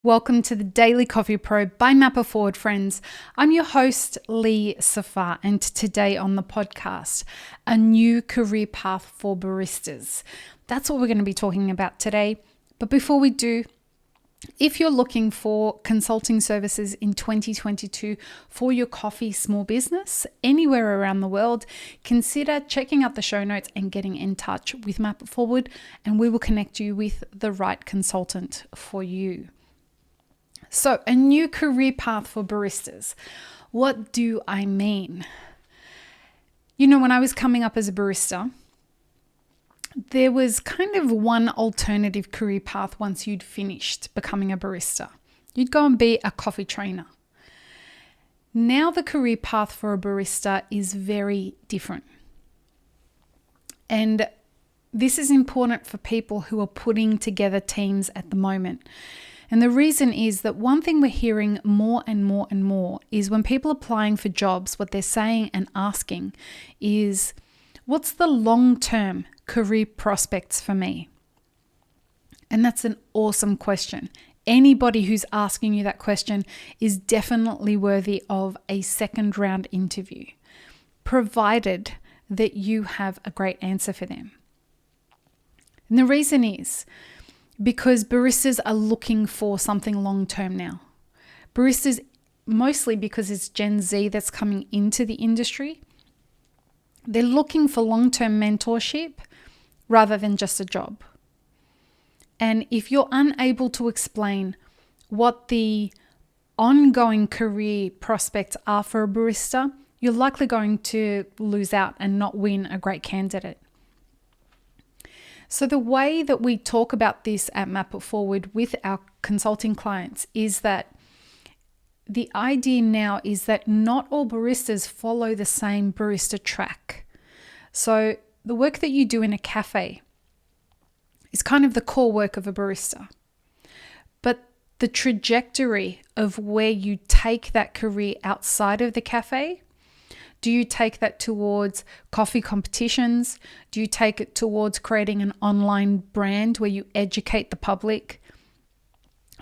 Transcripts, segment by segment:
Welcome to the Daily Coffee Pro by Mapper Forward, friends. I'm your host, Lee Safar, and today on the podcast, a new career path for baristas. That's what we're going to be talking about today. But before we do, if you're looking for consulting services in 2022 for your coffee small business anywhere around the world, consider checking out the show notes and getting in touch with Mapper Forward, and we will connect you with the right consultant for you. So, a new career path for baristas. What do I mean? You know, when I was coming up as a barista, there was kind of one alternative career path once you'd finished becoming a barista. You'd go and be a coffee trainer. Now the career path for a barista is very different. And this is important for people who are putting together teams at the moment. And the reason is that one thing we're hearing more and more and more is when people are applying for jobs, what they're saying and asking is, what's the long-term career prospects for me? And that's an awesome question. Anybody who's asking you that question is definitely worthy of a second round interview, provided that you have a great answer for them. And the reason is because baristas are looking for something long-term now. Baristas, mostly because it's Gen Z that's coming into the industry, they're looking for long-term mentorship rather than just a job. And if you're unable to explain what the ongoing career prospects are for a barista, you're likely going to lose out and not win a great candidate. So the way that we talk about this at Map It Forward with our consulting clients is that the idea now is that not all baristas follow the same barista track. So the work that you do in a cafe is kind of the core work of a barista. But the trajectory of where you take that career outside of the cafe, do you take that towards coffee competitions? Do you take it towards creating an online brand where you educate the public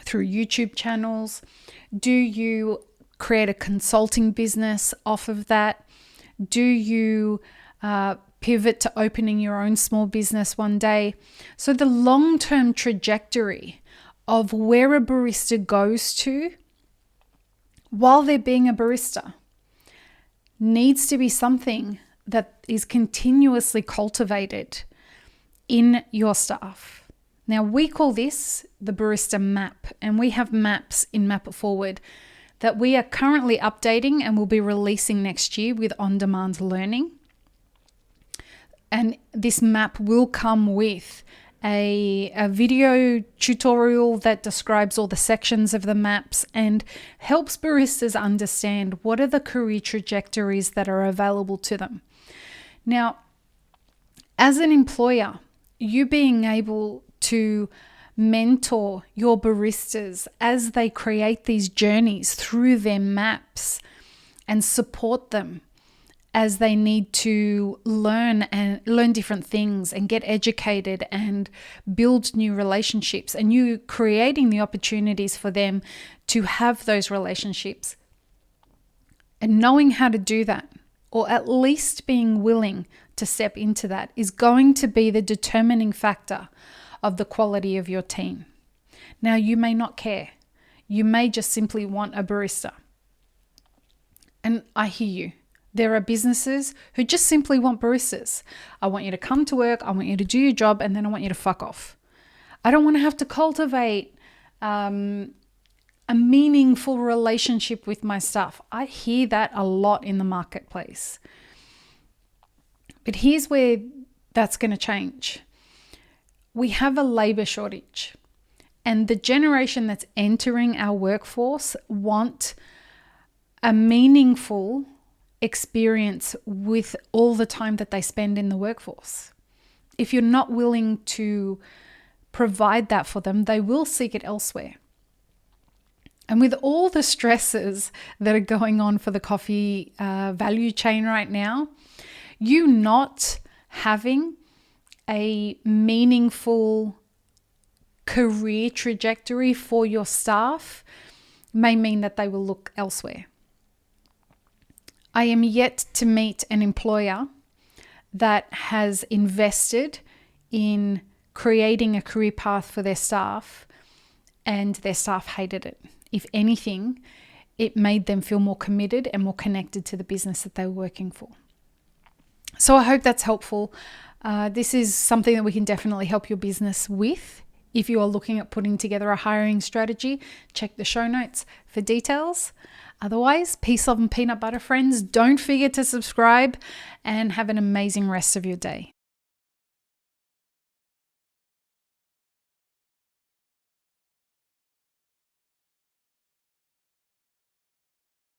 through YouTube channels? Do you create a consulting business off of that? Do you pivot to opening your own small business one day? So the long-term trajectory of where a barista goes to while they're being a barista needs to be something that is continuously cultivated in your staff. Now, we call this the barista map, and we have maps in Map It Forward that we are currently updating and will be releasing next year with on-demand learning. And this map will come with a video tutorial that describes all the sections of the maps and helps baristas understand what are the career trajectories that are available to them. Now, as an employer, you being able to mentor your baristas as they create these journeys through their maps and support them as they need to learn different things and get educated and build new relationships, and you creating the opportunities for them to have those relationships and knowing how to do that, or at least being willing to step into that, is going to be the determining factor of the quality of your team. Now, you may not care. You may just simply want a barista. And I hear you. There are businesses who just simply want baristas. I want you to come to work, I want you to do your job, and then I want you to fuck off. I don't want to have to cultivate a meaningful relationship with my staff. I hear that a lot in the marketplace. But here's where that's going to change. We have a labor shortage, and the generation that's entering our workforce want a meaningful experience with all the time that they spend in the workforce. If you're not willing to provide that for them, they will seek it elsewhere. And with all the stresses that are going on for the coffee value chain right now, you not having a meaningful career trajectory for your staff may mean that they will look elsewhere. I am yet to meet an employer that has invested in creating a career path for their staff and their staff hated it. If anything, it made them feel more committed and more connected to the business that they were working for. So I hope that's helpful. This is something that we can definitely help your business with. If you are looking at putting together a hiring strategy, check the show notes for details. Otherwise, peace, love, and peanut butter, friends. Don't forget to subscribe and have an amazing rest of your day.